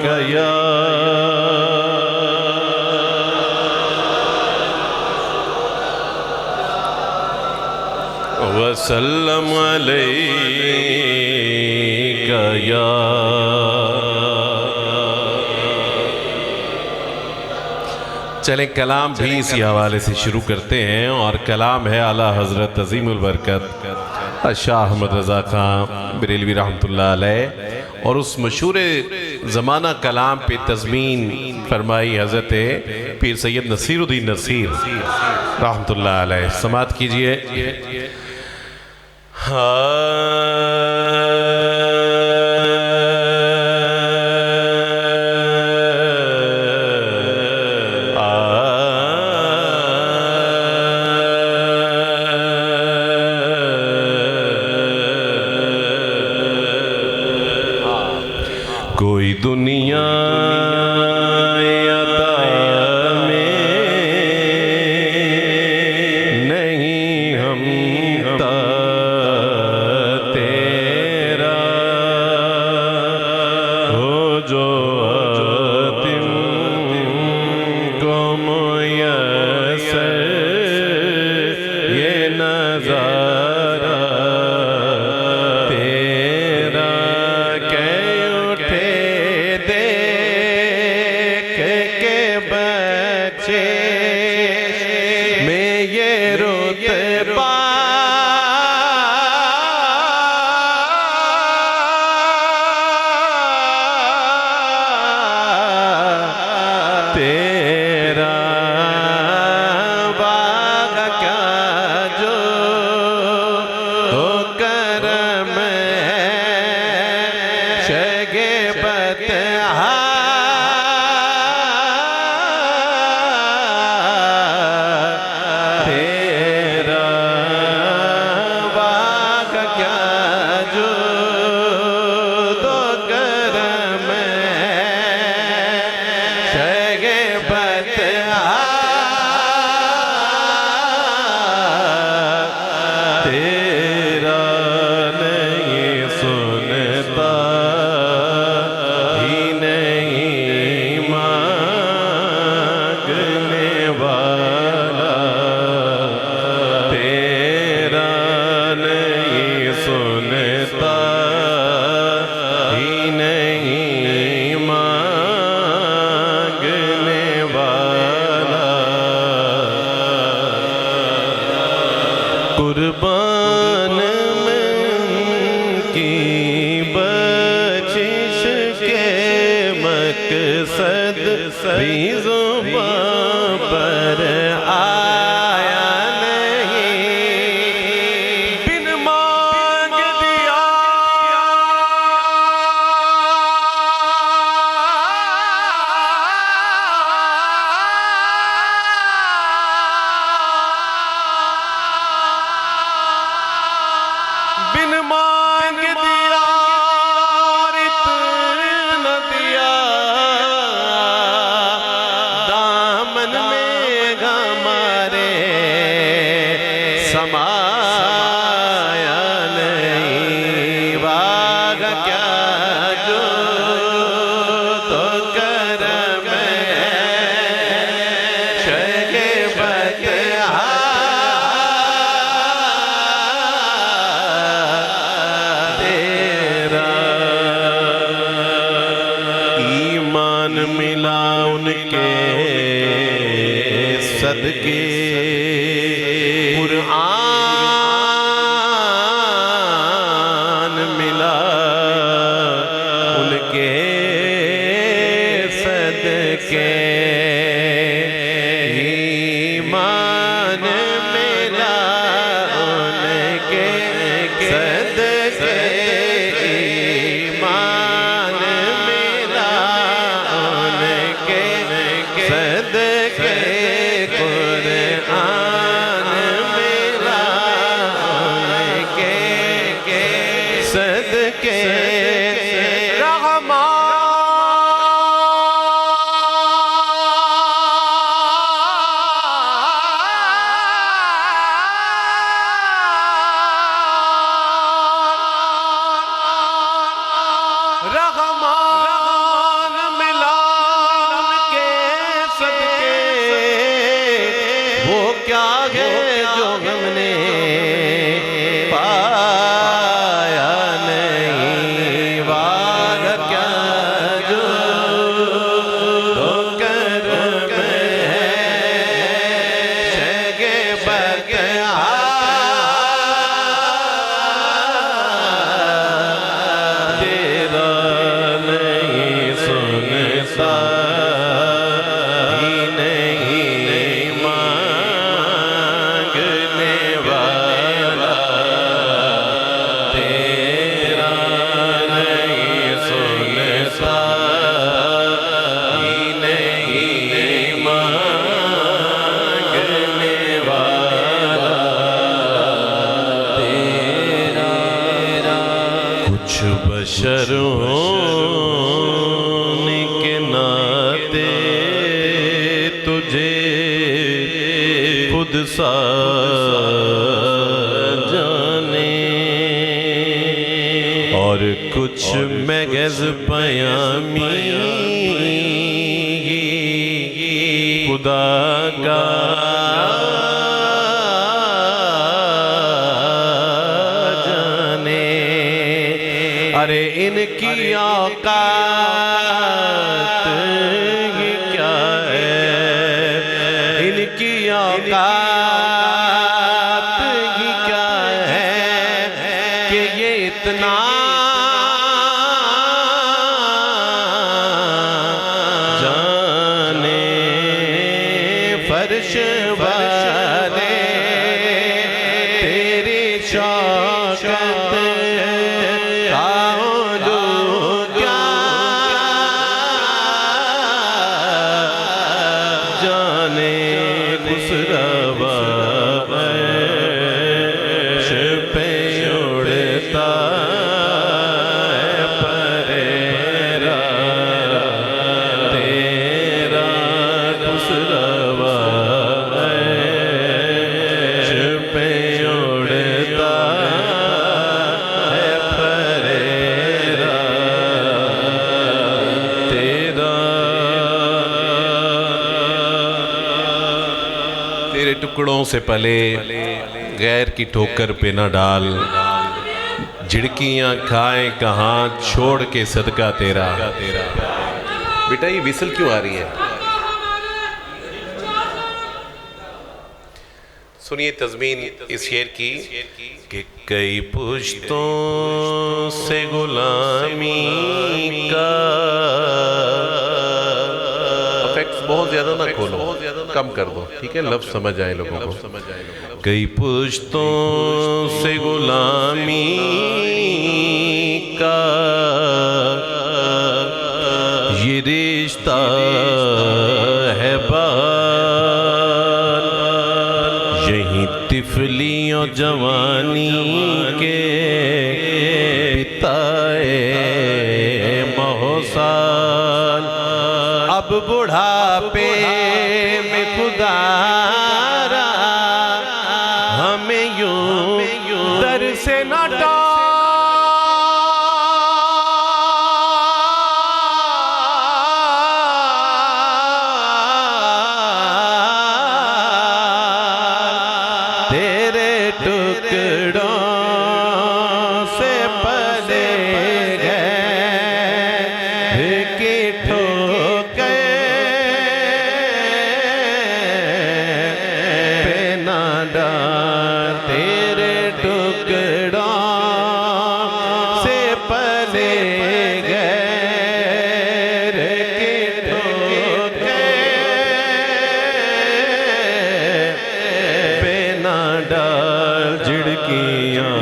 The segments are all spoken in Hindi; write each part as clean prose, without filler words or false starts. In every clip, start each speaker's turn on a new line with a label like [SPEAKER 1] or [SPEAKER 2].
[SPEAKER 1] या वसल्लम अलैका या। चलें कलाम भी इसी हवाले से शुरू करते हैं और कलाम है आला हज़रत अज़ीमुल बरकत शाह अहमद रज़ा खां बरेलवी रहमतुल्लाह अलैह और उस मशहूर ज़माना कलाम पे तज़मीन फरमाई हज़रत पीर सैयद नसीरुद्दीन नसीर रहमतुल्लाह अलैह। समात कीजिए। कोई दुनिया कुर्बान मन की बख्शिश के मकसद भी ज़ुबान पर आया नहीं, बिन मांग दिया बिन मांग दिया इतना दिया, दामन में हमारे समाया नहीं। वाग क्या जो तो करम शगे मिला उनके सदके, कुरान मिला उनके सदके, ईमान मिला उनके सदके, ईमान सदके कुरान मिला उनके सदके, रहमान सा जाने और कुछ महज़ पयामी खुदा का जाने। अरे इनकी औकात ही क्या है, इनकी औकात ही क्या है कि ये इतना जाने। फर्श वाले तेरी शौकत टुकड़ों से पले गैर की ठोकर पे न डाल, झिड़कियां खाए कहाँ छोड़ के सदका तेरा। बेटा ये विसल क्यों आ रही है? सुनिए तज़मीन इस शेर की कि कई पुश्तों से गुलामी का। इफेक्ट्स बहुत ज्यादा ना खोलो, कम कर दो, ठीक है, लफ्ज़ समझ आए लोगों को। कई पुश्तों से गुलामी का ये रिश्ता है बाल, यही तिफलियों जवानी के बिताए महोसाल। अब बुढ़ापे में खुदारा हमें यूं दर से न तेरे टुकड़ों से पले गए कि ठोकर पे ना डाल। तेरे टुकड़ों से पले गए कि ठोकर पे ना डाल। झिड़कियां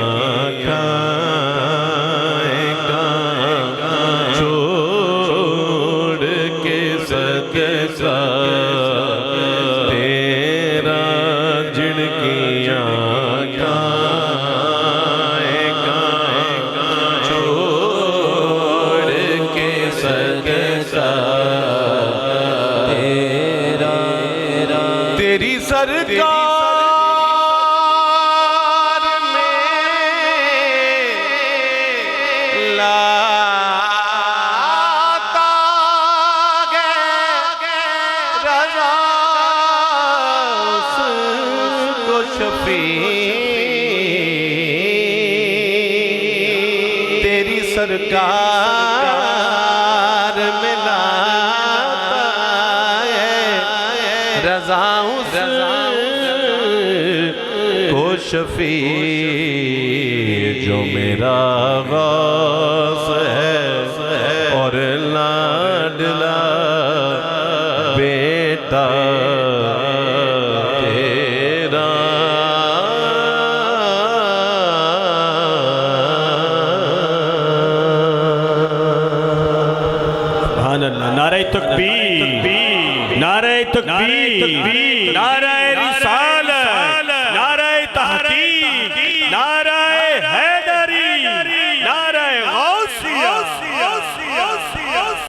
[SPEAKER 1] खाए कहाँ छोड़ के सदका तेरा। झिड़कियां खाए कहाँ छोड़ के सदका तेरा। तेरी सरकार तेरी सरकार में लाता है रज़ा को शफी। जो मेरा गौस है और लाडला बेटा
[SPEAKER 2] नारे तकबीर, नारे तकबीर, नारे रिसालत।